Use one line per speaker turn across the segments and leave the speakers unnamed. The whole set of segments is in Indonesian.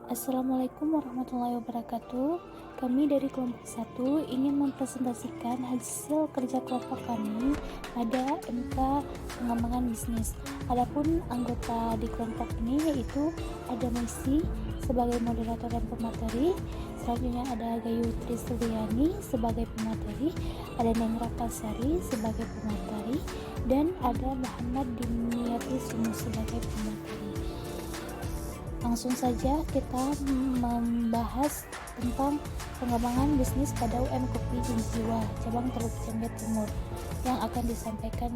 Assalamualaikum warahmatullahi wabarakatuh. Kami dari kelompok 1 ingin mempresentasikan hasil kerja kelompok kami pada MK pengembangan bisnis. Adapun anggota di kelompok ini yaitu ada Messi sebagai moderator dan pemateri, selanjutnya ada Gayu Trisliani sebagai pemateri, ada Neng Rakasari sebagai pemateri, dan ada Muhammad Dimyati Sumu sebagai pemateri. Langsung saja kita membahas tentang pengembangan bisnis pada UM Kopi Jiwa cabang Teluk Jambe Timur yang akan disampaikan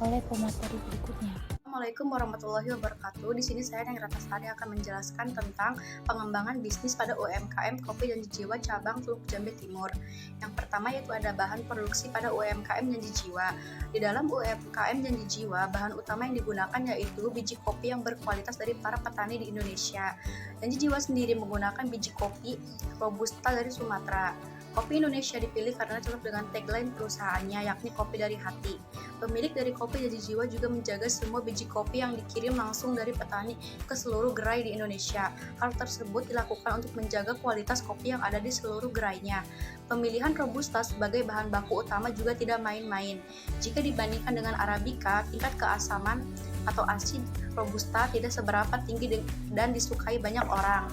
oleh pemateri berikutnya.
Assalamualaikum warahmatullahi wabarakatuh. Di sini saya Neng Ratasari akan menjelaskan tentang pengembangan bisnis pada UMKM Kopi Janji Jiwa cabang Teluk Jambe Timur. Yang pertama yaitu ada bahan produksi pada UMKM Janji Jiwa. Di dalam UMKM Janji Jiwa, bahan utama yang digunakan yaitu biji kopi yang berkualitas dari para petani di Indonesia. Janji Jiwa sendiri menggunakan biji kopi Robusta dari Sumatera. Kopi Indonesia dipilih karena cocok dengan tagline perusahaannya, yakni kopi dari hati. Pemilik dari Kopi Janji Jiwa juga menjaga semua biji kopi yang dikirim langsung dari petani ke seluruh gerai di Indonesia. Hal tersebut dilakukan untuk menjaga kualitas kopi yang ada di seluruh gerainya. Pemilihan Robusta sebagai bahan baku utama juga tidak main-main. Jika dibandingkan dengan Arabica, tingkat keasaman atau asid Robusta tidak seberapa tinggi dan disukai banyak orang.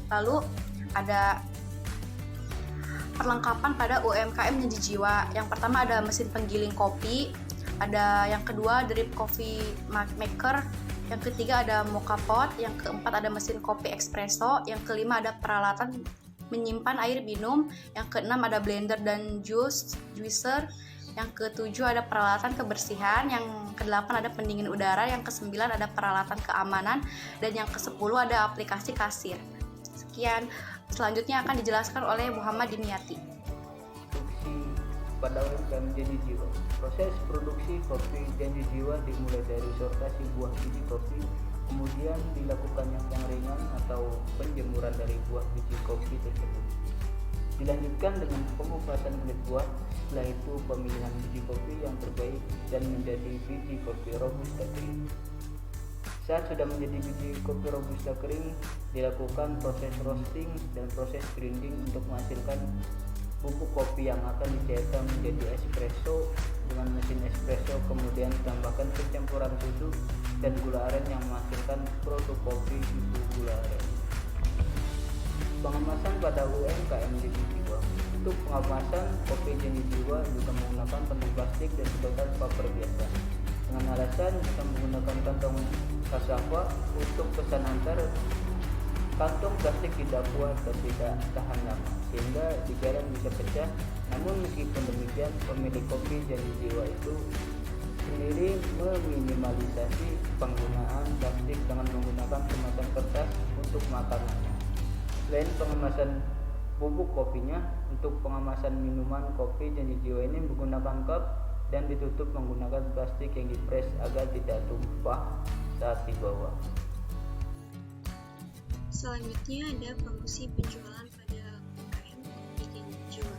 Lalu ada perlengkapan pada UMKM Janji Jiwa. Yang pertama ada mesin penggiling kopi, ada yang kedua drip coffee maker, yang ketiga ada mocha pot, yang keempat ada mesin kopi espresso, yang kelima ada peralatan menyimpan air minum, yang keenam ada blender dan juicer, yang ketujuh ada peralatan kebersihan, yang kedelapan ada pendingin udara, yang kesembilan ada peralatan keamanan, dan yang kesepuluh ada aplikasi kasir. Sekian. Selanjutnya akan dijelaskan oleh Muhammad Dimyati.
Produksi pada UMKM Janji Jiwa. Proses produksi kopi Janji Jiwa dimulai dari sortasi buah biji kopi, kemudian dilakukan yang ringan atau penjemuran dari buah biji kopi tersebut. Dilanjutkan dengan pengupasan kulit buah, setelah itu pemilihan biji kopi yang terbaik dan menjadi biji kopi Robusta kering. Saat sudah menjadi biji kopi Robusta kering, dilakukan proses roasting dan proses grinding untuk menghasilkan bubuk kopi yang akan dicairkan menjadi espresso dengan mesin espresso, kemudian ditambahkan pencampuran susu dan gula aren yang menghasilkan produk kopi susu gula aren. Pengemasan pada UMKM Janji Jiwa. Untuk pengemasan kopi Janji Jiwa juga menggunakan kantong plastik dan sedotan paper biasa. Dengan alasan kita menggunakan kantong kasava untuk pesan antar, kantong plastik tidak kuat dan tidak tahan lama sehingga dijarang bisa pecah. Namun meskipun demikian, pemilik kopi Janji Jiwa itu sendiri meminimalisasi penggunaan plastik dengan menggunakan kemasan kertas untuk makanannya. Selain pengemasan bubuk kopinya, untuk pengemasan minuman kopi Janji Jiwa ini menggunakan cup dan ditutup menggunakan plastik yang dipres agar tidak tumpah saat dibawa.
Selanjutnya ada promosi penjualan pada UMKM Kopi Janji Jiwa.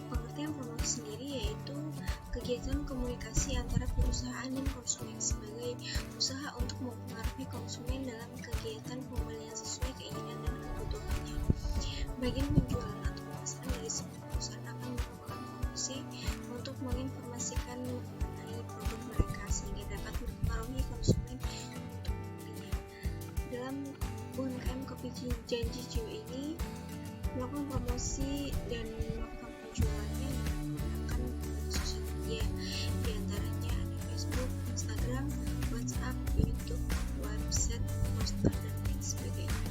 Pengertian promosi sendiri yaitu kegiatan komunikasi antara perusahaan dan konsumen sebagai usaha untuk mempengaruhi konsumen dalam kegiatan pembelian sesuai keinginan dan kebutuhannya. Bagian penjualan atau pemasaran dari sebuah perusahaan akan melakukan promosi untuk menginformasikan mengenai produk mereka sehingga dapat mempengaruhi konsumen untuk membelinya. Dalam UMKM Kopi Janji Jiwa ini melakukan promosi dan melakukan penjualannya menggunakan sosial media, diantaranya ada Facebook, Instagram, WhatsApp, YouTube, website, poster, dan lain sebagainya.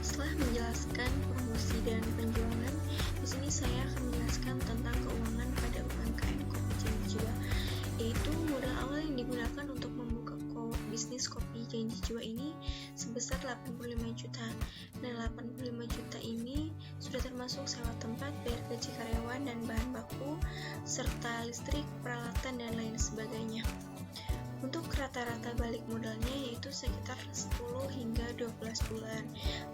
Setelah menjelaskan promosi dan penjualan, di sini saya akan menjelaskan tentang keuangan pada UMKM Kopi Janji Jiwa, yaitu modal awal yang digunakan untuk membuka bisnis Kopi Janji Jiwa ini sebesar 85 juta. Dan 85 juta ini sudah termasuk sewa tempat, bayar gaji karyawan dan bahan baku, serta listrik, peralatan, dan lain sebagainya. Untuk rata-rata balik modalnya yaitu sekitar 10 hingga 12 bulan.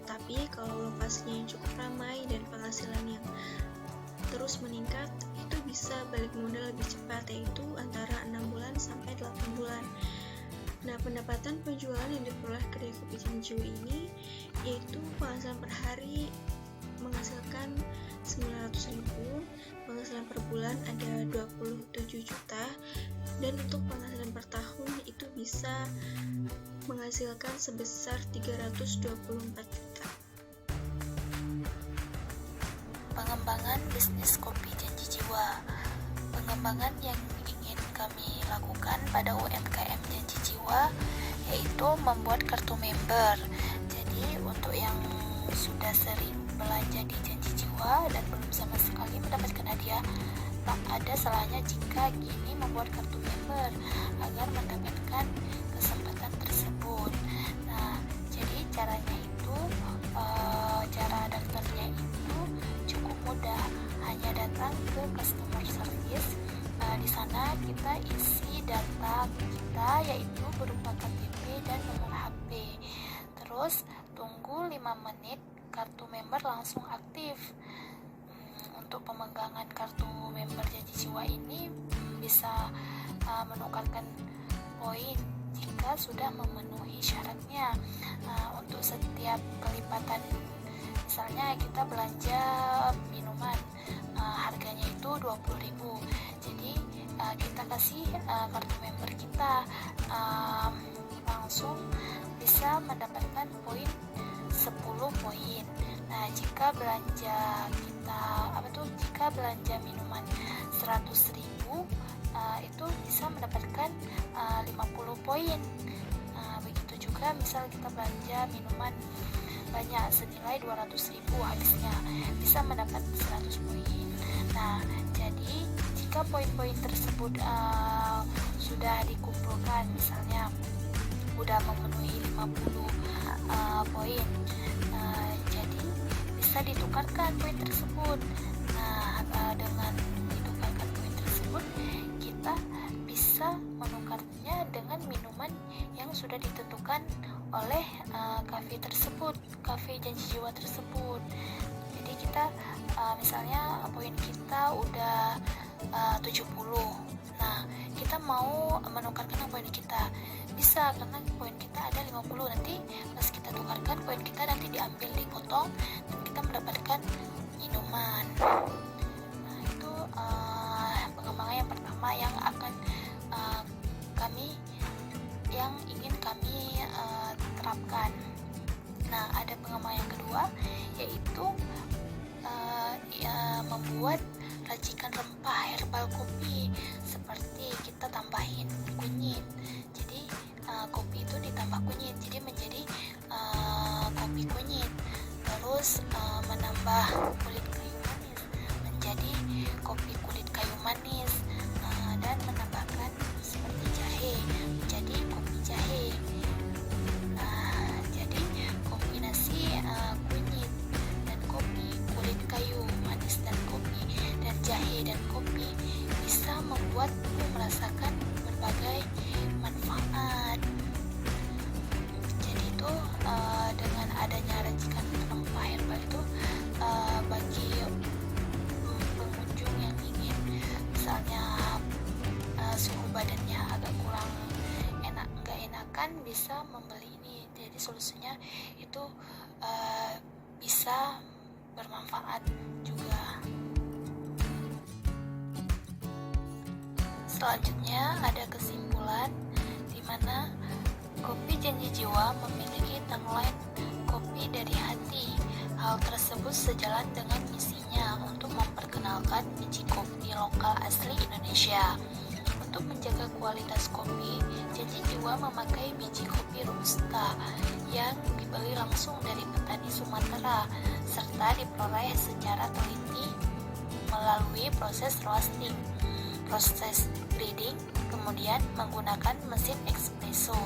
Tapi kalau lokasinya yang cukup ramai dan penghasilan yang terus meningkat, itu bisa balik modal lebih cepat, yaitu antara 6 bulan sampai 8 bulan. Nah, pendapatan penjualan yang diperoleh kedai kopi Janji Jiwa ini yaitu penghasilan per hari menghasilkan 900.000, penghasilan per bulan ada 27 juta, dan untuk penghasilan per tahun itu bisa menghasilkan sebesar 324 juta.
Pengembangan bisnis kopi Janji Jiwa. Pengembangan yang ingin kami lakukan pada UMKM Janji Jiwa yaitu membuat kartu member. Jadi untuk yang sudah sering belanja di Janji Jiwa dan belum sama sekali mendapatkan hadiah, tak ada salahnya jika kini membuat kartu member agar mendapatkan kesempatan tersebut. Nah, jadi caranya itu cara daftarnya itu cukup mudah, hanya datang ke customer service. Di sana kita isi data kita yaitu berupa KTP dan nomor HP. Terus tunggu 5 menit, kartu member langsung aktif. Untuk pemegangan kartu member Janji Jiwa ini bisa menukarkan poin jika sudah memenuhi syaratnya. Untuk setiap kelipatan, misalnya kita belanja minuman, harganya itu 20.000, jadi kita kasih kartu member kita, langsung bisa mendapatkan poin 10 poin. Nah, jika belanja jika belanja minuman 100.000, itu bisa mendapatkan 50 poin. Begitu juga misal kita belanja minuman banyak senilai 200.000, habisnya bisa mendapat 100 poin. Nah, jadi jika poin-poin tersebut sudah dikumpulkan, misalnya sudah memenuhi 50 poin, jadi bisa ditukarkan poin tersebut. Nah, dengan ditukarkan poin tersebut, kita bisa menukarnya dengan minuman yang sudah ditentukan oleh kafe tersebut, kafe Janji Jiwa tersebut. Jadi kita misalnya poin kita udah 70. Nah, kita mau menukarkan poin kita, bisa, karena poin kita ada 50. Nanti pas kita tukarkan, poin kita nanti diambil, dipotong, dan kita mendapatkan minuman. Nah, itu pengembangan yang pertama yang akan ingin kami terapkan. Nah, ada pengembangan yang kedua yaitu membuat racikan rempah herbal kopi, seperti kita tambahin kunyit. Jadi kopi itu ditambah kunyit, jadi menjadi kopi kunyit. Terus menambah kulit kayu manis menjadi kopi kulit kayu manis, dan menambahkan seperti jahe menjadi kopi jahe. Nah, jadi kombinasi kunyit dan kopi, kulit kayu manis dan kopi, dan jahe dan kopi bisa membuat tubuh merasakan berbagai manfaat. Jadi itu dengan adanya racikan rempah herbal itu bagi pengunjung yang ingin misalnya suhu badannya agak kurang nggak enakan, bisa membeli ini. Jadi solusinya itu bisa bermanfaat juga. Selanjutnya ada kesimpulan di mana kopi Janji Jiwa memiliki tagline kopi dari hati. Hal tersebut sejalan dengan misinya untuk memperkenalkan biji kopi lokal asli Indonesia. Untuk menjaga kualitas kopi, Janji Jiwa memakai biji kopi Robusta yang dibeli langsung dari petani Sumatera serta diperoleh secara teliti melalui proses roasting, proses breeding, kemudian menggunakan mesin espresso,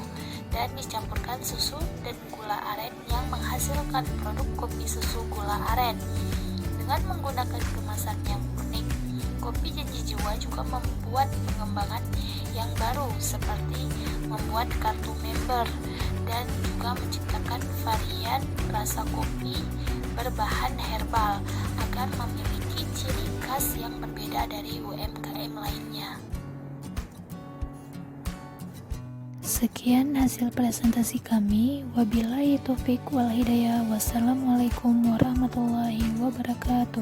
dan dicampurkan susu dan gula aren yang menghasilkan produk kopi susu gula aren. Dengan menggunakan kemasan yang unik, kopi Janji Jiwa juga membuat pengembangan yang baru seperti membuat kartu member dan juga menciptakan varian rasa kopi berbahan herbal agar memiliki ciri khas yang berbeda dari UMKM lainnya. Sekian hasil presentasi kami. Wabillahi taufik wal hidayah. Wassalamualaikum warahmatullahi wabarakatuh.